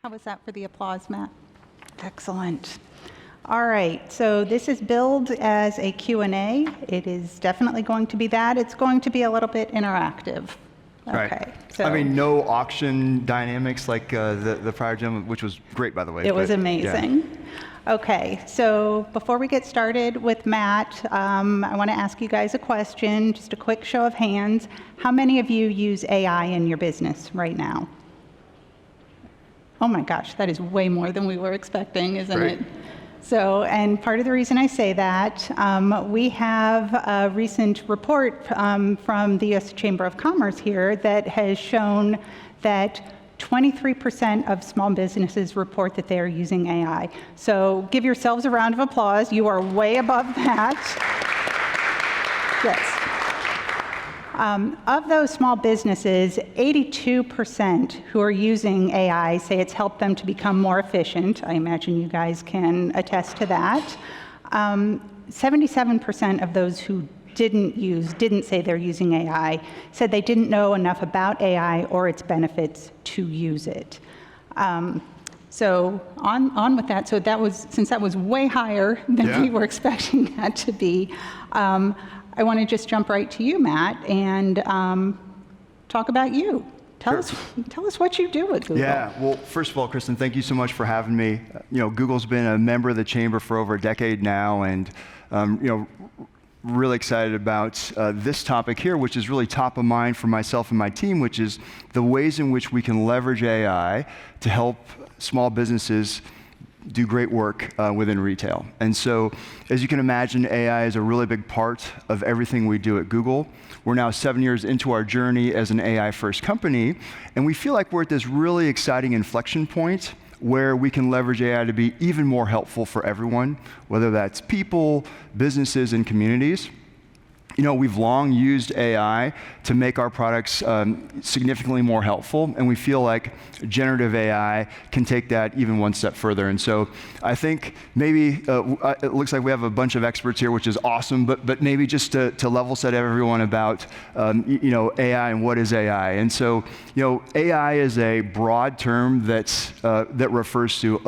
How was that for the applause, Matt? Excellent. All right, so this is billed as a Q&A. It is definitely going to be that. It's going to be a little bit interactive. Right. Okay. So I mean, no auction dynamics like the prior gentleman, which was great, by the way. it was amazing. Yeah. Okay, so before we get started with Matt, I want to ask you guys a question, just a quick show of hands. How many of you use AI in your business right now? Oh my gosh, that is way more than we were expecting, isn't Great. it? So, and part of the reason I say that, we have a recent report from the U.S. Chamber of Commerce here that has shown that 23% of small businesses report that they are using AI. So give yourselves a round of applause. You are way above that. Yes. Of those small businesses, 82% who are using AI say it's helped them to become more efficient. I imagine you guys can attest to that. 77% of those who didn't say they're using AI, said they didn't know enough about AI or its benefits to use it. So on with that. So that was, since that was way higher than we were expecting that to be, I want to just jump right to you, Matt, and talk about you. Tell us what you do at Google. Yeah, well, first of all, Kristen, thank you so much for having me. You know, Google's been a member of the Chamber for over a decade now, and you know, really excited about this topic here, which is really top of mind for myself and my team, which is the ways in which we can leverage AI to help small businesses do great work within retail. And so, as you can imagine, AI is a really big part of everything we do at Google. We're now 7 years into our journey as an AI-first company, and we feel like we're at this really exciting inflection point where we can leverage AI to be even more helpful for everyone, whether that's people, businesses, and communities. You know, we've long used AI to make our products significantly more helpful, and we feel like generative AI can take that even one step further. And so I think maybe, it looks like we have a bunch of experts here, which is awesome, but maybe just to level set everyone about, you know, AI and what is AI. And so, you know, AI is a broad term that refers to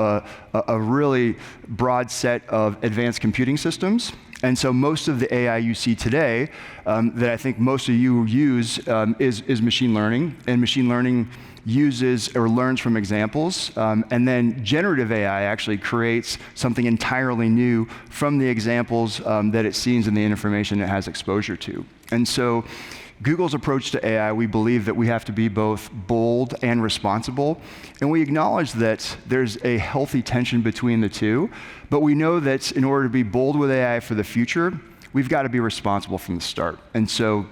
a really broad set of advanced computing systems. And so most of the AI you see today that I think most of you use is machine learning. And machine learning uses or learns from examples. And then generative AI actually creates something entirely new from the examples that it sees and the information it has exposure to. And so Google's approach to AI, we believe that we have to be both bold and responsible, and we acknowledge that there's a healthy tension between the two, but we know that in order to be bold with AI for the future, we've got to be responsible from the start. And so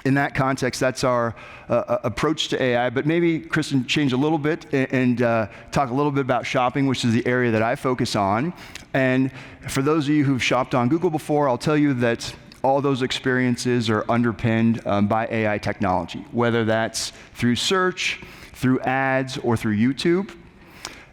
in that context, that's our approach to AI, but maybe, Kristen, change a little bit and talk a little bit about shopping, which is the area that I focus on. And for those of you who've shopped on Google before, I'll tell you that all those experiences are underpinned by AI technology, whether that's through search, through ads, or through YouTube.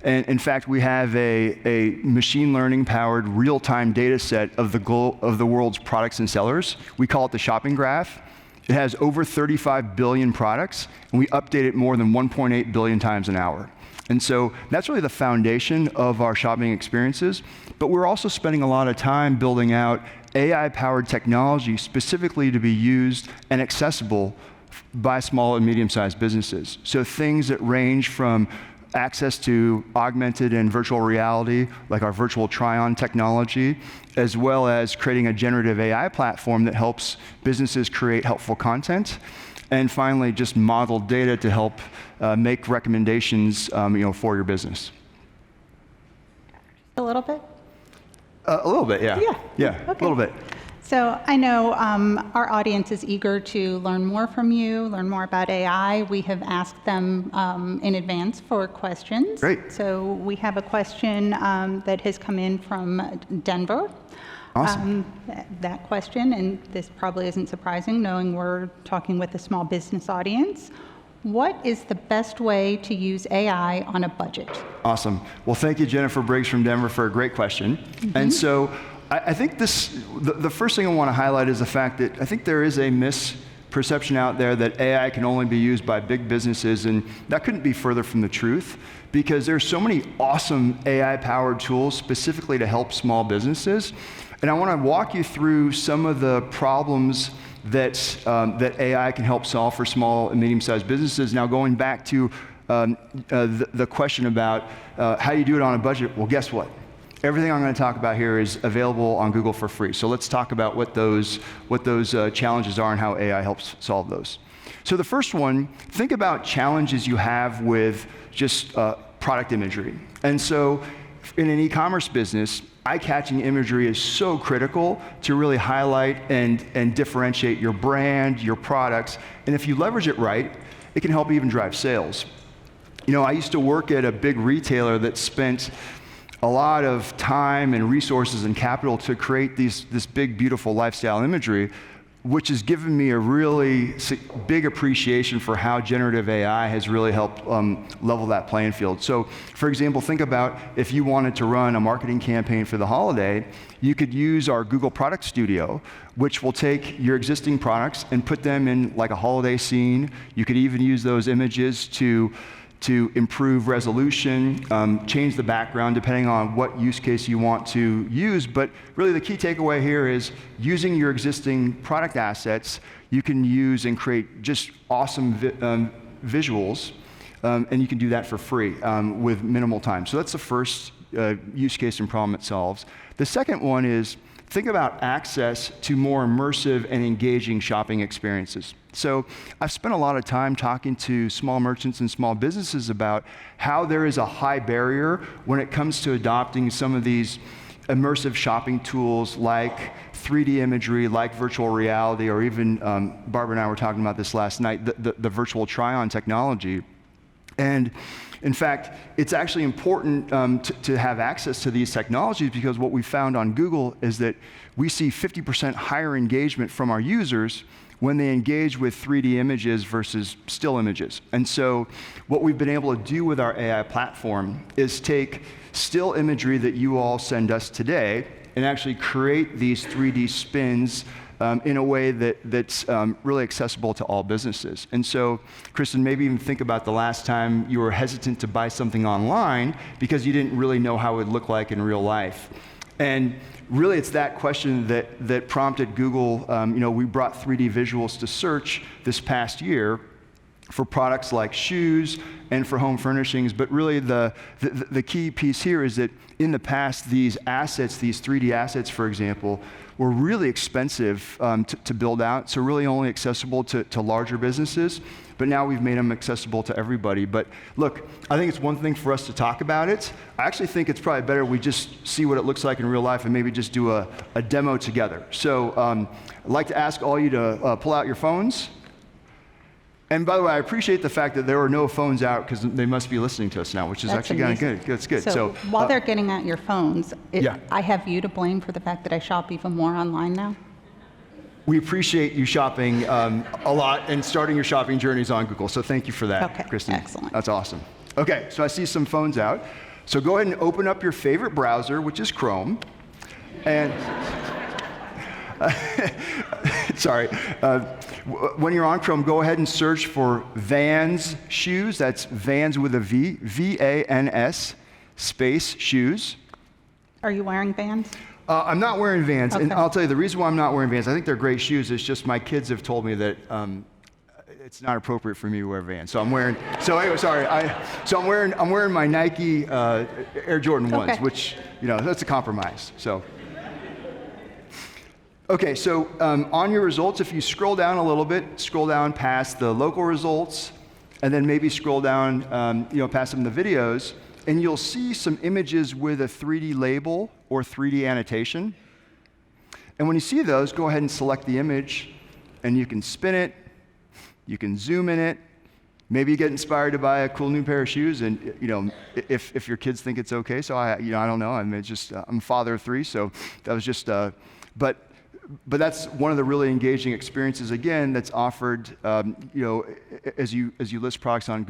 And in fact, we have a machine learning powered real-time data set of the world's products and sellers. We call it the shopping graph. It has over 35 billion products, and we update it more than 1.8 billion times an hour. And so that's really the foundation of our shopping experiences. But we're also spending a lot of time building out AI-powered technology specifically to be used and accessible by small and medium-sized businesses. So things that range from access to augmented and virtual reality, like our virtual try-on technology, as well as creating a generative AI platform that helps businesses create helpful content. And finally, just modeled data to help make recommendations you know, for your business. A little bit? A little bit, yeah. Yeah, okay. A little bit. So I know our audience is eager to learn more from you, learn more about AI. We have asked them in advance for questions. Great. So we have a question that has come in from Denver. Awesome. That question, and this probably isn't surprising knowing we're talking with a small business audience. What is the best way to use AI on a budget? Awesome. Well, thank you, Jennifer Briggs from Denver, for a great question. Mm-hmm. And so I think the first thing I want to highlight is the fact that I think there is a perception out there that AI can only be used by big businesses, and that couldn't be further from the truth, because there's so many awesome AI-powered tools specifically to help small businesses. And I want to walk you through some of the problems that AI can help solve for small and medium-sized businesses. Now, going back to the question about how you do it on a budget, well, guess what? Everything I'm going to talk about here is available on Google for free. So let's talk about what those challenges are and how AI helps solve those. So the first one, think about challenges you have with just product imagery. And so in an e-commerce business, eye-catching imagery is so critical to really highlight and differentiate your brand, your products. And if you leverage it right, it can help even drive sales. You know, I used to work at a big retailer that spent a lot of time and resources and capital to create this big, beautiful lifestyle imagery, which has given me a really big appreciation for how generative AI has really helped level that playing field. So, for example, think about if you wanted to run a marketing campaign for the holiday, you could use our Google Product Studio, which will take your existing products and put them in like a holiday scene. You could even use those images to improve resolution, change the background depending on what use case you want to use. But really the key takeaway here is using your existing product assets, you can use and create just awesome visuals, and you can do that for free with minimal time. So that's the first use case and problem it solves. The second one is think about access to more immersive and engaging shopping experiences. So I've spent a lot of time talking to small merchants and small businesses about how there is a high barrier when it comes to adopting some of these immersive shopping tools like 3D imagery, like virtual reality, or even, Barbara and I were talking about this last night, the virtual try-on technology. And in fact, it's actually important to have access to these technologies, because what we found on Google is that we see 50% higher engagement from our users when they engage with 3D images versus still images. And so what we've been able to do with our AI platform is take still imagery that you all send us today and actually create these 3D spins in a way that's really accessible to all businesses. And so, Kristen, maybe even think about the last time you were hesitant to buy something online because you didn't really know how it would look like in real life. And really, it's that question that prompted Google. We brought 3D visuals to search this past year for products like shoes and for home furnishings. But really, the key piece here is that in the past, these assets, these 3D assets, for example, were really expensive to build out, so really only accessible to larger businesses. But now we've made them accessible to everybody. But look, I think it's one thing for us to talk about it. I actually think it's probably better we just see what it looks like in real life and maybe just do a demo together. So I'd like to ask all you to pull out your phones. And by the way, I appreciate the fact that there are no phones out, because they must be listening to us now, which is actually kind of good. That's good. So while they're getting out your phones, yeah. I have you to blame for the fact that I shop even more online now? We appreciate you shopping a lot and starting your shopping journeys on Google. So thank you for that, Okay, Kristen. excellent. That's awesome. Okay, so I see some phones out. So go ahead and open up your favorite browser, which is Chrome. And sorry. When you're on Chrome, go ahead and search for Vans shoes. That's Vans with a V, V-A-N-S, space shoes. Are you wearing Vans? I'm not wearing Vans, Okay. and I'll tell you the reason why I'm not wearing Vans. I think they're great shoes. It's just my kids have told me that it's not appropriate for me to wear Vans. So I'm wearing. So anyway, sorry. I'm wearing my Nike Air Jordan 1s, Okay. which that's a compromise. So. Okay, so on your results, if you scroll down a little bit, scroll down past the local results, and then maybe scroll down, past some of the videos, and you'll see some images with a 3D label or 3D annotation. And when you see those, go ahead and select the image, and you can spin it, you can zoom in it. Maybe you get inspired to buy a cool new pair of shoes, and if your kids think it's okay. So I don't know. I'm a father of 3, so that was just. But that's one of the really engaging experiences, again, that's offered, as you list products on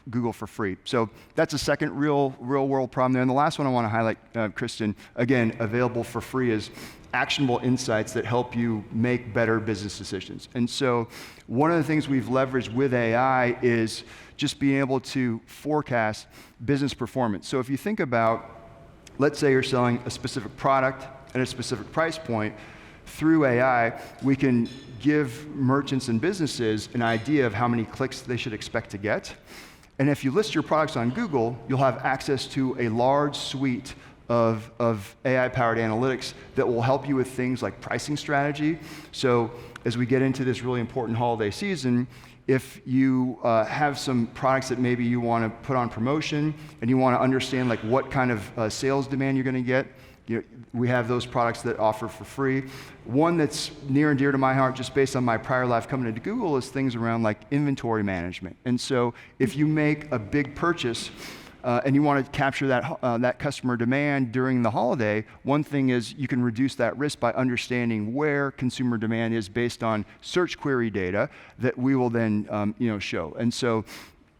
Google for free. So that's a second real world problem there. And the last one I want to highlight, Kristen, again, available for free, is actionable insights that help you make better business decisions. And so one of the things we've leveraged with AI is just being able to forecast business performance. So if you think about, let's say you're selling a specific product at a specific price point, through AI, we can give merchants and businesses an idea of how many clicks they should expect to get. And if you list your products on Google, you'll have access to a large suite of AI-powered analytics that will help you with things like pricing strategy. So as we get into this really important holiday season, if you have some products that maybe you want to put on promotion and you want to understand like what kind of sales demand you're going to get, we have those products that offer for free. One that's near and dear to my heart, just based on my prior life coming into Google, is things around like inventory management. And so if you make a big purchase and you want to capture that customer demand during the holiday, one thing is you can reduce that risk by understanding where consumer demand is based on search query data that we will then show. And so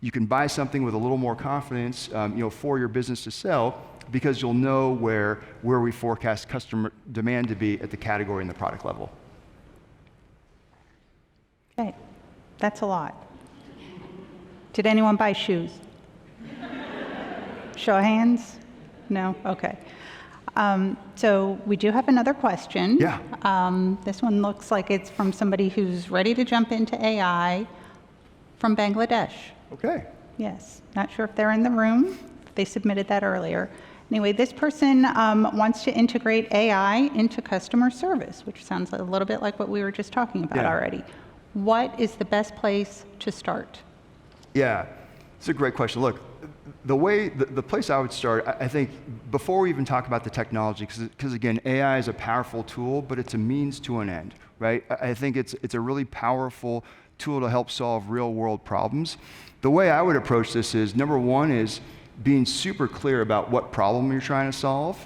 you can buy something with a little more confidence for your business to sell, because you'll know where we forecast customer demand to be at the category and the product level. Okay, that's a lot. Did anyone buy shoes? Show of hands? No? Okay. So we do have another question. Yeah. This one looks like it's from somebody who's ready to jump into AI from Bangladesh. Okay. Yes, not sure if they're in the room. They submitted that earlier. Anyway, this person wants to integrate AI into customer service, which sounds a little bit like what we were just talking about already. What is the best place to start? Yeah, it's a great question. Look, the place I would start, I think, before we even talk about the technology, because again, AI is a powerful tool, but it's a means to an end, right? I think it's a really powerful tool to help solve real world problems. The way I would approach this is, number one is being super clear about what problem you're trying to solve.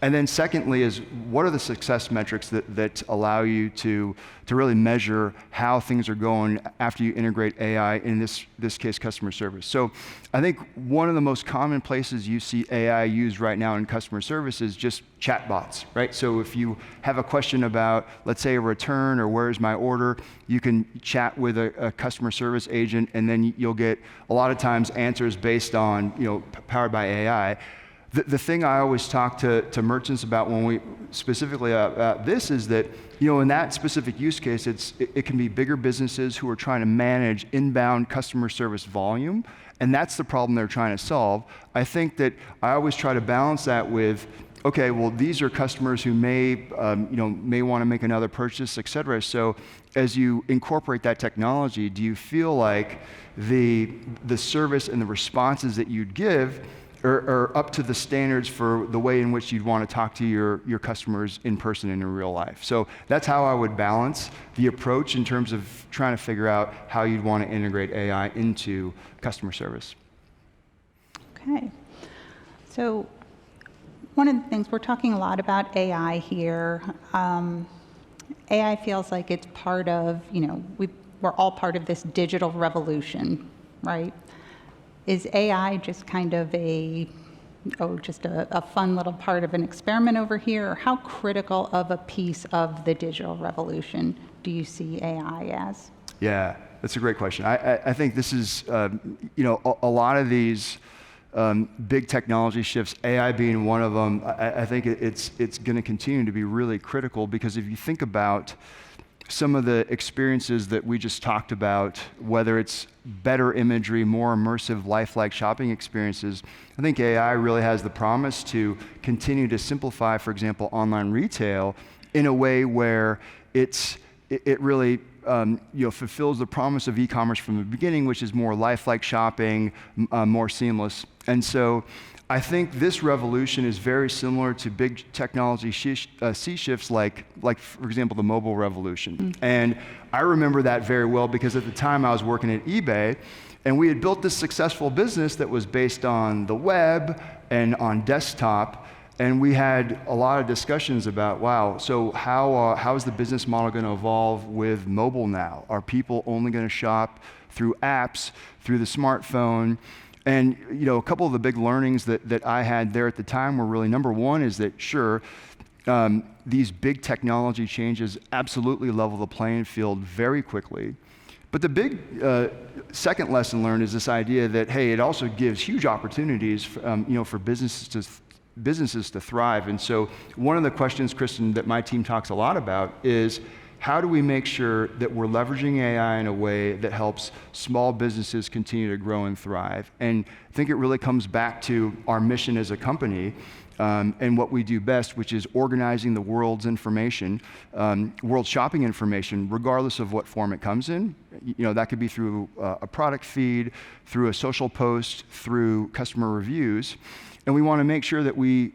And then secondly is, what are the success metrics that allow you to really measure how things are going after you integrate AI, in this case, customer service. So I think one of the most common places you see AI used right now in customer service is just chatbots, right? So if you have a question about, let's say, a return or where's my order, you can chat with a customer service agent, and then you'll get a lot of times answers based on, powered by AI. The thing I always talk to merchants about when we specifically about this is that, in that specific use case, it can be bigger businesses who are trying to manage inbound customer service volume, and that's the problem they're trying to solve. I think that I always try to balance that with, okay, well, these are customers who may want to make another purchase, et cetera. So as you incorporate that technology, do you feel like the service and the responses that you'd give are up to the standards for the way in which you'd want to talk to your customers in person in real life? So that's how I would balance the approach in terms of trying to figure out how you'd want to integrate AI into customer service. Okay. So one of the things, we're talking a lot about AI here. AI feels like it's part of, we're all part of this digital revolution, right? Is AI just kind of a fun little part of an experiment over here? Or how critical of a piece of the digital revolution do you see AI as? Yeah, that's a great question. I think this is, a lot of these big technology shifts, AI being one of them, I think it's going to continue to be really critical, because if you think about some of the experiences that we just talked about, whether it's better imagery, more immersive, lifelike shopping experiences, I think AI really has the promise to continue to simplify, for example, online retail in a way where it really fulfills the promise of e-commerce from the beginning, which is more lifelike shopping, more seamless. And so I think this revolution is very similar to big technology sea shifts like, for example, the mobile revolution. Mm-hmm. And I remember that very well, because at the time I was working at eBay, and we had built this successful business that was based on the web and on desktop. And we had a lot of discussions about, wow, so how is the business model going to evolve with mobile now? Are people only going to shop through apps, through the smartphone? And a couple of the big learnings that I had there at the time were really, number one is that, sure, these big technology changes absolutely level the playing field very quickly. But the big second lesson learned is this idea that, hey, it also gives huge opportunities for businesses to thrive. And so one of the questions, Kristen, that my team talks a lot about is, how do we make sure that we're leveraging AI in a way that helps small businesses continue to grow and thrive? And I think it really comes back to our mission as a company, and what we do best, which is organizing the world's information, world shopping information, regardless of what form it comes in. That could be through a product feed, through a social post, through customer reviews. And we want to make sure that we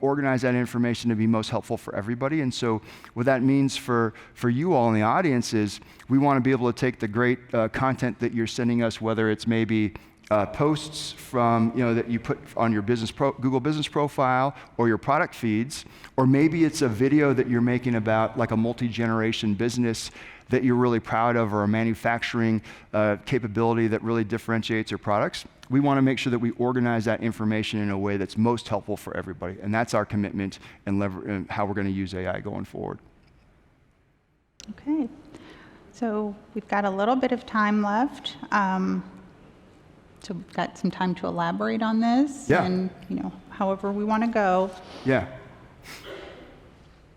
organize that information to be most helpful for everybody. And so what that means for you all in the audience is we want to be able to take the great content that you're sending us, whether it's maybe posts from that you put on your Google Business profile or your product feeds, or maybe it's a video that you're making about like a multi-generation business that you're really proud of, or a manufacturing capability that really differentiates your products. We want to make sure that we organize that information in a way that's most helpful for everybody, and that's our commitment and how we're going to use AI going forward. Okay, so we've got a little bit of time left. So we've got some time to elaborate on this, yeah. And however we want to go. Yeah.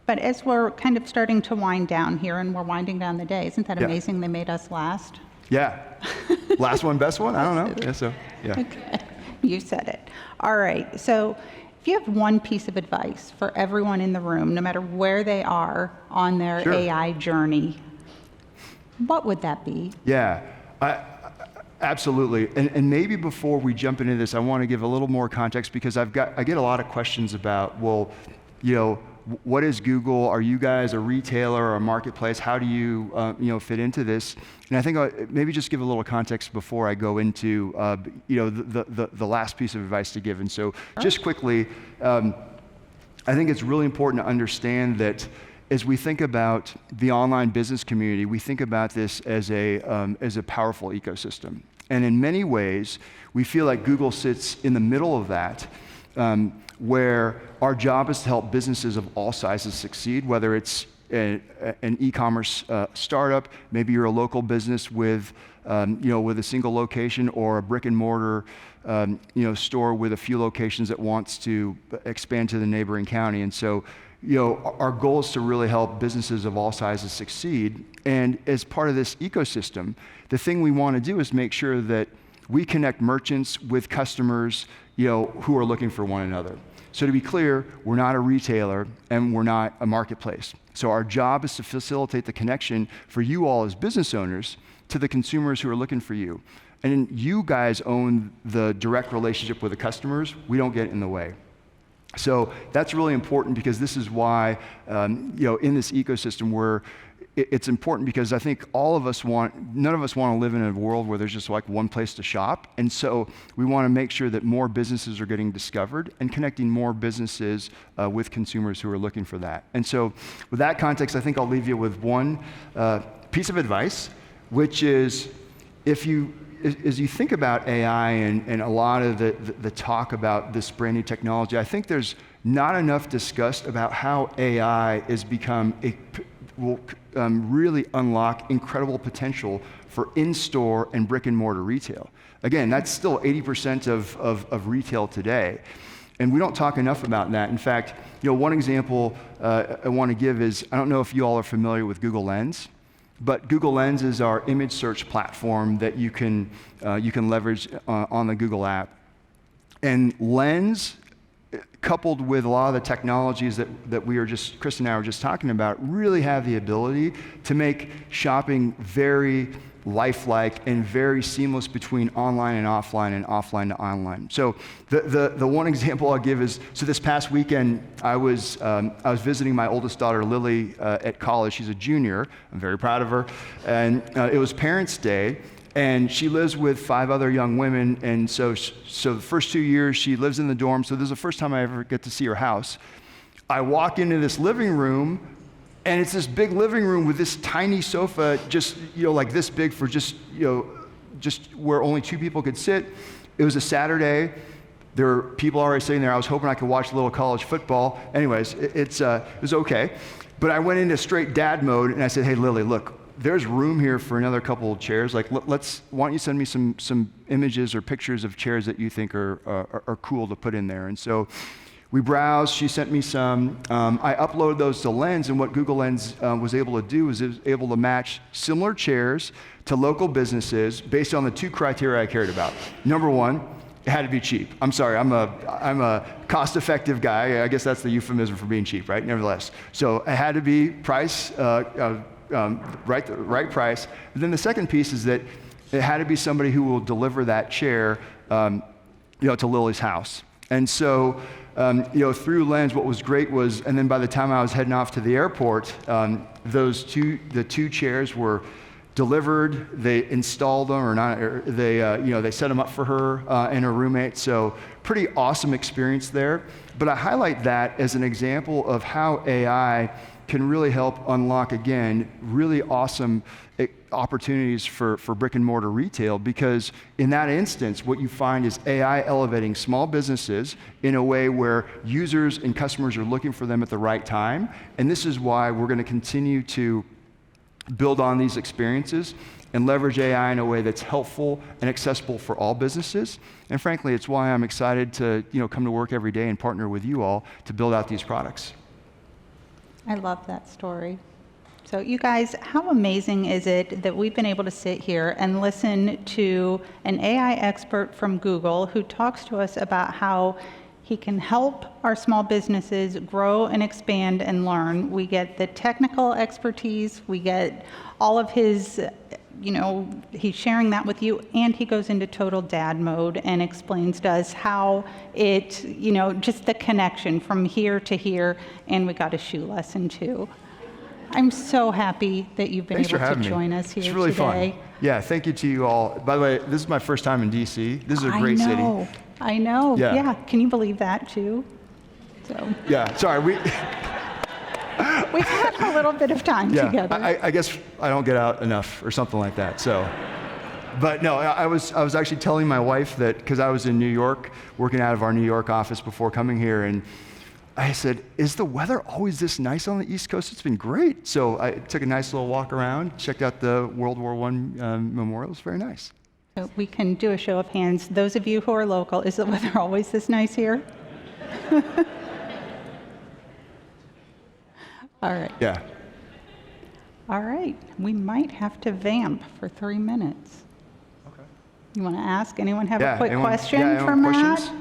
But as we're kind of starting to wind down here, and we're winding down the day, isn't that amazing they made us last? Yeah. Last one, best one? I don't know. Yeah. Okay. You said it. All right. So if you have one piece of advice for everyone in the room, no matter where they are on their Sure. AI journey, what would that be? Yeah. Absolutely. And maybe before we jump into this, I want to give a little more context, because I get a lot of questions about, well, what is Google? Are you guys a retailer or a marketplace? How do you, fit into this? And I think I'll maybe just give a little context before I go into, the last piece of advice to give. And so, just quickly, I think it's really important to understand that as we think about the online business community, we think about this as a powerful ecosystem. And in many ways, we feel like Google sits in the middle of that, where our job is to help businesses of all sizes succeed, whether it's an e-commerce startup, maybe you're a local business with a single location, or a brick and mortar store with a few locations that wants to expand to the neighboring county. And so, our goal is to really help businesses of all sizes succeed. And as part of this ecosystem, the thing we want to do is make sure that we connect merchants with customers, who are looking for one another. So to be clear, we're not a retailer and we're not a marketplace. So our job is to facilitate the connection for you all as business owners to the consumers who are looking for you. And you guys own the direct relationship with the customers. We don't get in the way. So that's really important, because this is why, in this ecosystem it's important, because I think none of us want to live in a world where there's just like one place to shop. And so we want to make sure that more businesses are getting discovered and connecting more businesses with consumers who are looking for that. And so with that context, I think I'll leave you with one piece of advice, which is, as you think about AI and a lot of the talk about this brand new technology, I think there's not enough discussed about how AI will really unlock incredible potential for in-store and brick and mortar retail. Again, that's still 80% of retail today. And we don't talk enough about that. In fact, one example I want to give is, I don't know if you all are familiar with Google Lens, but Google Lens is our image search platform that you can leverage on the Google app. And Lens, coupled with a lot of the technologies that Chris and I were just talking about, really have the ability to make shopping very lifelike and very seamless between online and offline to online. So the one example I'll give is, so this past weekend I was visiting my oldest daughter Lily at college. She's a junior. I'm very proud of her. And it was Parents' Day. And she lives with 5 other young women, and so the first 2 years she lives in the dorm, so this is the first time I ever get to see her house. I walk into this living room, and it's this big living room with this tiny sofa, just like this big for just where only 2 people could sit. It was a Saturday. There were people already sitting there. I was hoping I could watch a little college football. Anyways, it was okay. But I went into straight dad mode, and I said, hey, Lily, look, there's room here for another couple of chairs. Like, why don't you send me some images or pictures of chairs that you think are cool to put in there? And so we browsed. She sent me some. I uploaded those to Lens, and what Google Lens was able to do is it was able to match similar chairs to local businesses based on the two criteria I cared about. Number one, it had to be cheap. I'm sorry, I'm a cost-effective guy. I guess that's the euphemism for being cheap, right? Nevertheless, so it had to be price, right price. And then the second piece is that it had to be somebody who will deliver that chair, to Lily's house. And so, through Lens, what was great was, and then by the time I was heading off to the airport, the two chairs were delivered. They installed them, they set them up for her and her roommate. So pretty awesome experience there. But I highlight that as an example of how AI can really help unlock, again, really awesome opportunities for brick and mortar retail, because in that instance, what you find is AI elevating small businesses in a way where users and customers are looking for them at the right time. And this is why we're going to continue to build on these experiences and leverage AI in a way that's helpful and accessible for all businesses. And frankly, it's why I'm excited to come to work every day and partner with you all to build out these products. I love that story. So you guys, how amazing is it that we've been able to sit here and listen to an AI expert from Google who talks to us about how he can help our small businesses grow and expand and learn. We get the technical expertise, we get all of his, he's sharing that with you, and he goes into total dad mode and explains to us how it, just the connection from here to here, and we got a shoe lesson too. I'm so happy that you've been able to join us here today. It's really fun. Yeah, thank you to you all. By the way, this is my first time in DC. This is a great city. I know. Yeah. Can you believe that too? So. Yeah. Sorry. We've had a little bit of time together. I guess I don't get out enough or something like that. So, but no, I was actually telling my wife that, because I was in New York working out of our New York office before coming here, and I said, is the weather always this nice on the East Coast? It's been great. So I took a nice little walk around, checked out the World War I memorial. It was very nice. So we can do a show of hands. Those of you who are local, is the weather always this nice here? All right. Yeah. All right. We might have to vamp for 3 minutes. Okay. You want to ask? Anyone have a quick question for anyone Matt? Questions?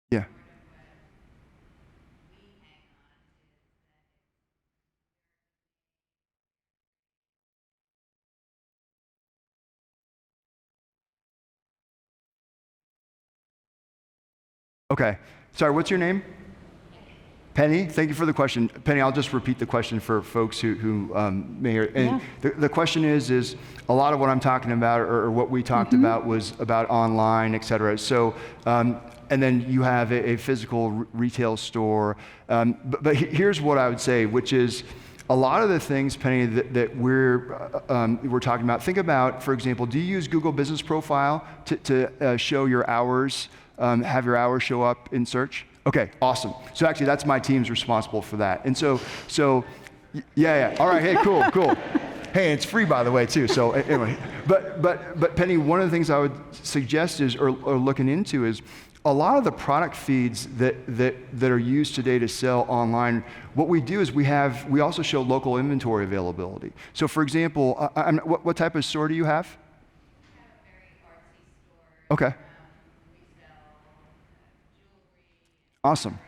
Yeah. Okay. Sorry, what's your name? Penny, thank you for the question. Penny, I'll just repeat the question for folks who may hear. And the question is a lot of what I'm talking about, or what we talked about, was about online, et cetera. So, and then you have a physical retail store. But here's what I would say, which is a lot of the things, Penny, that we're talking about. Think about, for example, do you use Google Business Profile to show your hours, have your hours show up in search? Okay, awesome. So actually, that's my team's responsible for that. And so, yeah. All right, hey, cool. Hey, it's free, by the way, too. So anyway, but Penny, one of the things I would suggest is, or looking into, is a lot of the product feeds that are used today to sell online. What we do is we also show local inventory availability. So, for example, what type of store do you have? We have a very artsy store. Okay. We sell jewelry. Awesome.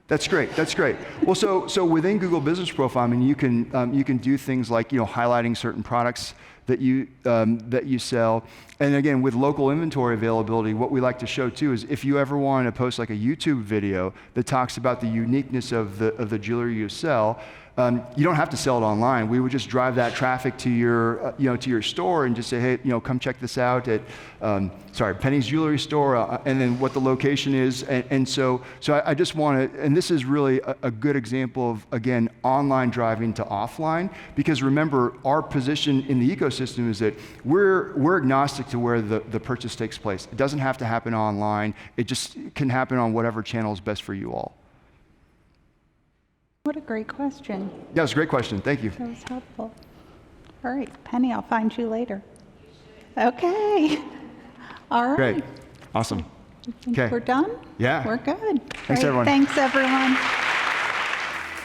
That's great. Well, so within Google Business Profile, I mean, you can do things like highlighting certain products that you sell. And again, with local inventory availability, what we like to show too is if you ever want to post like a YouTube video that talks about the uniqueness of the jewelry you sell, you don't have to sell it online. We would just drive that traffic to your, to your store and just say, hey, come check this out at, Penny's Jewelry Store, and then what the location is. And so I just want to, and this is really a good example of, again, online driving to offline, because remember, our position in the ecosystem is that we're agnostic to where the purchase takes place. It doesn't have to happen online. It just can happen on whatever channel is best for you all. What a great question. Yeah, it's a great question. Thank you. That was helpful. All right, Penny, I'll find you later. Okay. All right. Great. Awesome. I think Okay. we're done? Yeah. We're good. Thanks, Great. everyone. Thanks, everyone.